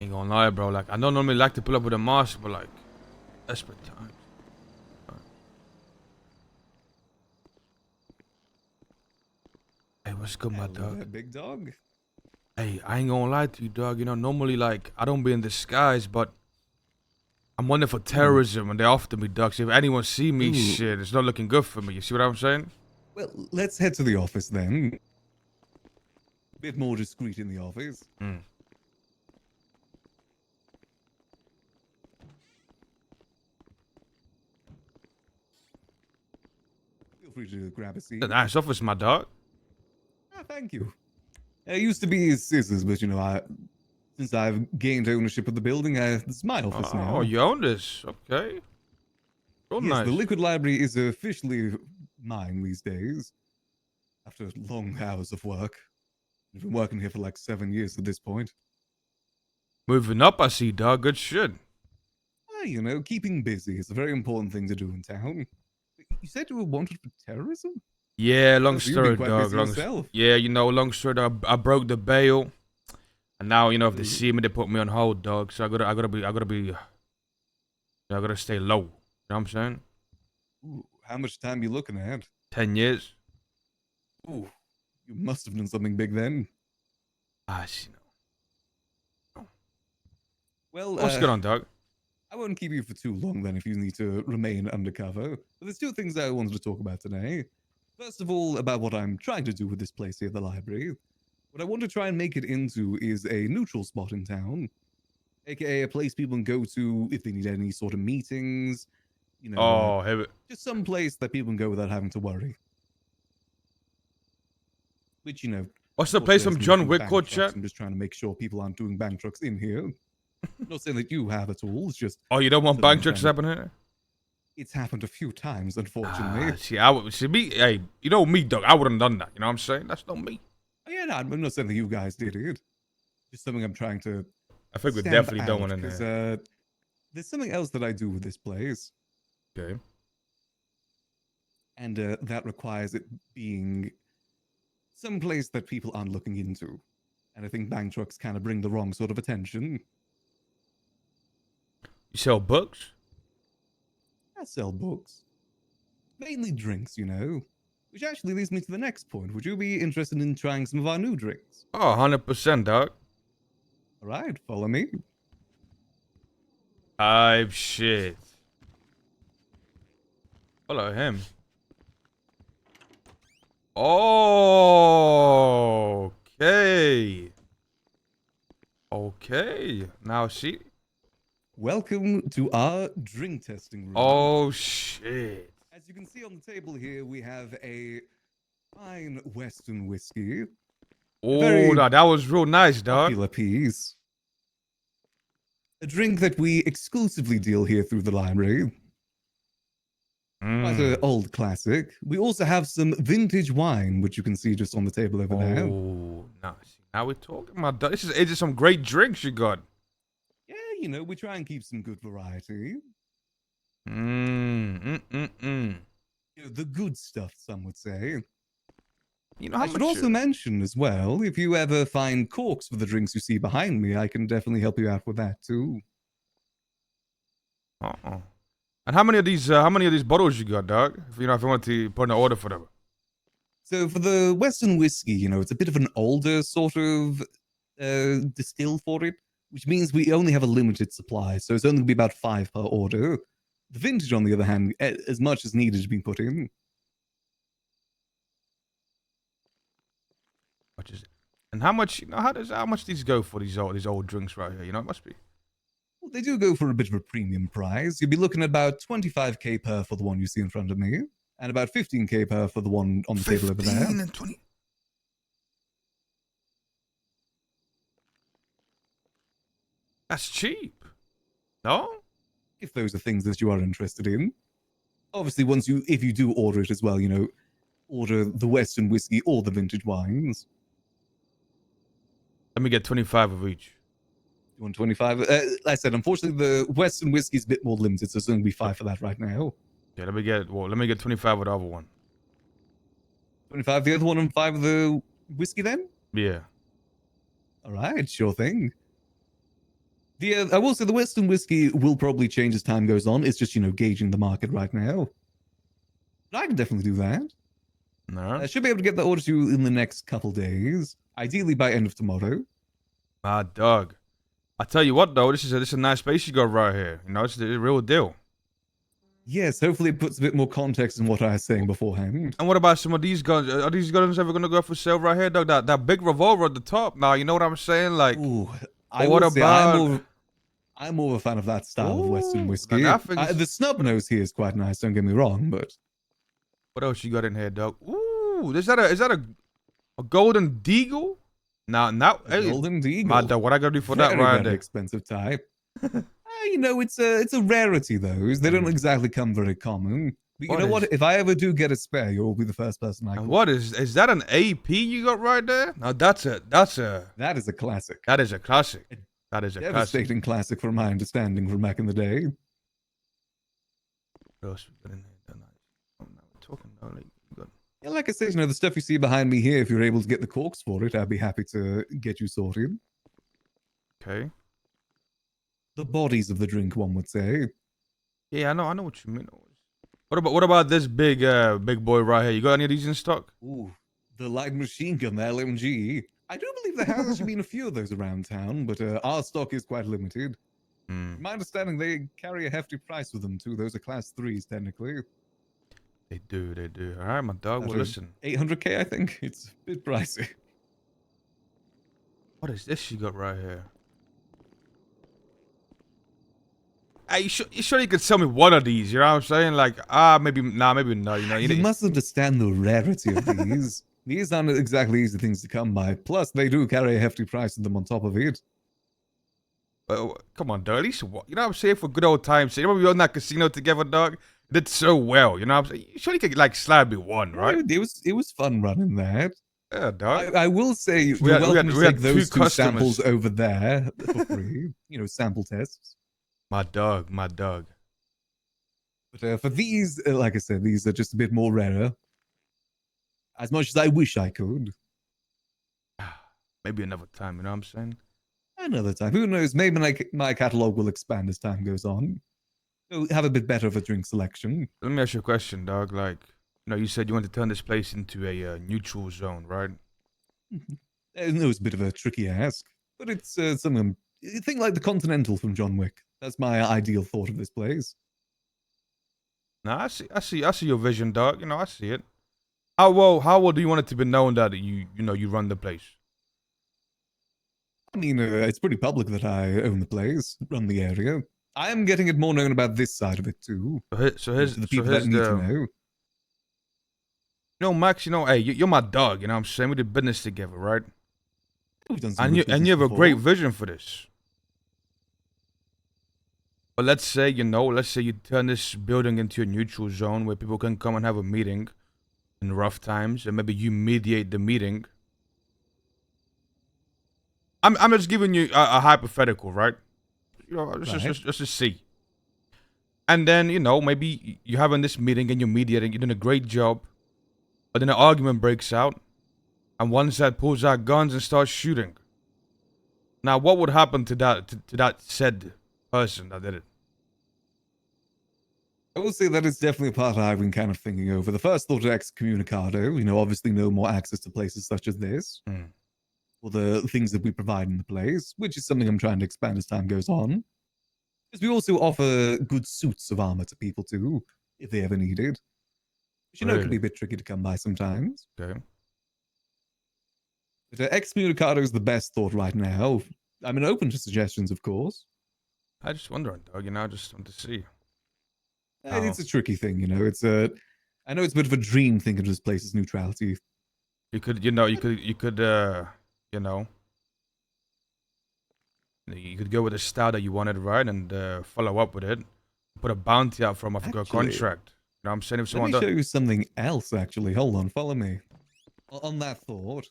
Ain't gonna lie, bro. Like, I don't normally like to pull up with a mask, but like, desperate times. Hey, what's good, my Hello dog? there, big dog. Hey, I ain't gonna lie to you, dog. You know, normally, like, I don't be in disguise, but I'm wanted for Ooh, terrorism, and they after me, dog. So if anyone see me, ooh. shit, it's not looking good for me. You see what I'm saying? Well, let's head to the office then. Bit more discreet in the office. Mm. Feel free to grab a A seat. nice office, my dog. Ah, thank you. It used to be Scissors, but since I've gained ownership of the building, it's my office Oh, now. you own this. Okay. Real Yes, the nice. Liquid Library is officially mine these days. After long hours of work. I've been working here for like 7 years at this point. Moving up, I see, dog. Good shit. Keeping busy is a very important thing to do in town. You said you were wanted for terrorism? Yeah, long So you've been story, quite dog. busy yourself. Yeah, long story, dog. I broke the bail. And now, if they Ooh, see me, they put me on hold, dog. So I gotta stay low. You know what I'm saying? ooh, how much time you looking at? 10 years. Ooh, you must have done something big then. Ah, see, no. Well, What's going on, dog? I won't keep you for too long then if you need to remain undercover. But there's two things I wanted to talk about today. First of all, about what I'm trying to do with this place here, the library. What I want to try and make it into is a neutral spot in town, aka a place people can go to if they need any sort of meetings, you know, uh, Oh, hey, just some place that people can go without having to worry. Which, what's the place fortunately from has me a John few Wick bank called, trucks. chat? I'm just trying to make sure people aren't doing bank trucks in here. Not saying that you have at all. It's just Oh, you don't want something bank I'm tricks trying to. happening here? It's happened a few times, Ah, unfortunately. see, I would see me. Hey, you know me, dog. I wouldn't done that. You know what I'm saying? That's not me. Oh, yeah, no, I'm not saying that you guys did it. Just something I'm trying to I think we stamp definitely don't out want in because here. there's something else that I do with this place, Okay. and that requires it being some place that people aren't looking into. And I think bank trucks kind of bring the wrong sort of attention. You sell books? I sell books, mainly drinks, Which actually leads me to the next point. Would you be interested in trying some of our new drinks? Oh, 100%, dog. All right, follow me. Type shit. Follow him. Oh, okay. Okay. Now see. Welcome to our drink testing room. Oh shit. As you can see on the table here, we have a fine Western whiskey, a Oh, very that was real nice, dog. popular piece, a drink that we exclusively deal here through the library. Quite an Mm. old classic. We also have some vintage wine, which you can see just on the table over there. Oh, nice. Now we're talking about that. This is some great drinks you got. Yeah, we try and keep some good variety. Mm. The good stuff, some would say. You know how I should much? also mention as well, if you ever find corks for the drinks you see behind me, I can definitely help you out with that too. Uh-uh. And how many of these bottles you got, dog? If you want to put an order for them. So for the Western whiskey, it's a bit of an older sort of distill for it, which means we only have a limited supply. So it's only going to be about 5 per order. The vintage, on the other hand, as much as needed to be put in. Much is it? And how much? How much these go for these old drinks right here? It must be. Well, they do go for a bit of a premium price. You'll be looking at about 25k per for the one you see in front of me, and about 15k per for the one on the table over there. 15 and 20. That's cheap. No? If those are things that you are interested in. Obviously, if you do order it as well, order the Western whiskey or the vintage wines. Let me get 25 of each. You want 25? Like I said, unfortunately, the Western whiskey is a bit more limited, so it's going to be 5 for that right now. Yeah, let me get 25 of the other one. 25 the other one and 5 of the whiskey then? Yeah. All right, sure thing. I will say the Western whiskey will probably change as time goes on. It's just, gauging the market right now. But I can definitely do that. No. I should be able to get the order to you in the next couple days. Ideally by end of tomorrow. My dog. I tell you what though, this is a nice space you got right here. It's the real deal. Yes, hopefully it puts a bit more context in what I was saying beforehand. And what about some of these guns? Are these guns ever gonna go for sale right here, dog? That big revolver at the top. Now you know what I'm saying. Like, Ooh, I what will say about? I'm more of a fan of that style of Western Ooh, whiskey. The snub nose here is quite nice. Don't get me wrong, but what else you got in here, dog? Ooh, is that a golden deagle? Now, hey, golden deagle. my dog, what I gotta do for that right very there? expensive type. It's a rarity. Those they don't exactly come very common. But you know what? If I ever do get a spare, you'll be the first person I call. And what is that an AP you got right there? Now that is a classic. That is a classic. That is a devastating classic from my understanding from back in the day. What else we got in here? I'm not talking about Yeah, like I said, the stuff you see behind me here, if you're able to get the corks for it, I'd be happy to get you sorted. Okay. The bodies of the drink, one would say. Yeah, I know what you mean. What about this big boy right here? You got any of these in stock? Ooh, the light machine gun, the LMG. I do believe there has actually been a few of those around town, but our stock is quite limited. My understanding, they carry a hefty price with them too. Those are class 3s, technically. They do. All right, my dog. Well, listen. 800k, I think. It's a bit pricey. What is this you got right here? Hey, you sure you could sell me one of these? You know what I'm saying? Like, maybe no. You must understand the rarity of these. These aren't exactly easy things to come by. Plus, they do carry a hefty price in them on top of it. Well, come on, dog. At least, you know what I'm saying? For good old times. You remember we were in that casino together, dog? Did so well. You know what I'm saying? You sure you could, like, slap me one, right? It was fun running that. Yeah, dog. I will say, you're welcome to take those two samples over there for free. Sample tests. My dog. But for these, like I said, these are just a bit more rarer. As much as I wish I could. Maybe another time, you know what I'm saying? Another time. Who knows? Maybe my catalog will expand as time goes on. We'll have a bit better of a drink selection. Let me ask you a question, dog. Like, you said you want to turn this place into a neutral zone, right? I know it's a bit of a tricky ask, but it's something. Think like the Continental from John Wick. That's my ideal thought of this place. Nah, I see your vision, dog. I see it. How well do you want it to be known that you run the place? I mean, it's pretty public that I own the place, run the area. I am getting it more known about this side of it too. So here's the people that need to know. Max. Hey, you're my dog. You know what I'm saying? We did business together, right? We've done some and you have a great vision for this. But let's say you turn this building into a neutral zone where people can come and have a meeting in rough times, and maybe you mediate the meeting. I'm just giving you a hypothetical, right? Just to see. And then, maybe you're having this meeting and you're mediating, you're doing a great job, but then an argument breaks out, and one side pulls out guns and starts shooting. Now, what would happen to that said person that did it? I will say that is definitely a part I've been kind of thinking over. The first thought is excommunicado, obviously no more access to places such as this. Or the things that we provide in the place, which is something I'm trying to expand as time goes on. Because we also offer good suits of armor to people too, if they ever need it. Which it can be a bit tricky to come by sometimes. Okay. But excommunicado is the best thought right now. I mean, open to suggestions, of course. I just wondering, dog. I just want to see. It's a tricky thing, It's I know it's a bit of a dream thinking of this place's neutrality. You could go with a style that you wanted, right, and follow up with it. Put a bounty out from a contract. You know what I'm saying? If Let me show you something else, actually. Hold on, follow me. On that thought,